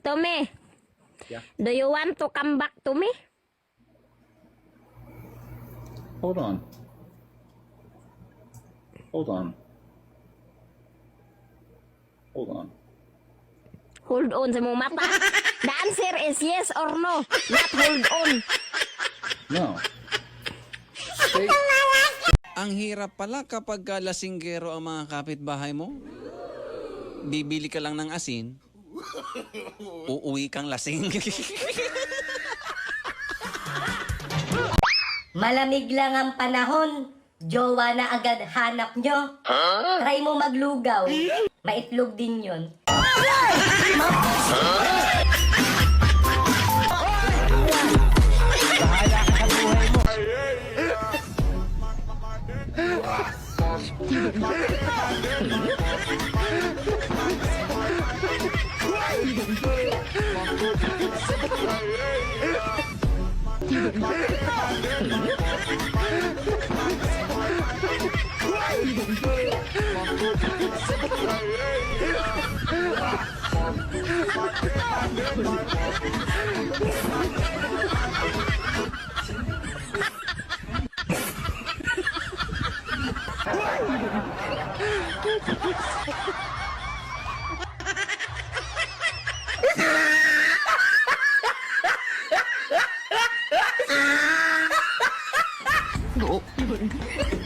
Tommy, Yeah. do you want to come back to me? Hold on. Hold on. Hold on. Hold on sa mong mata. The answer is yes or no, not hold on. No. Stay. Ang hirap pala kapag lasinggero ang mga kapitbahay mo. Bibili ka lang ng asin, uuwi kang lasing. Malamig lang ang panahon. Jowa na agad hanap nyo. Try mo maglugaw. Maitlog din yun. Oo.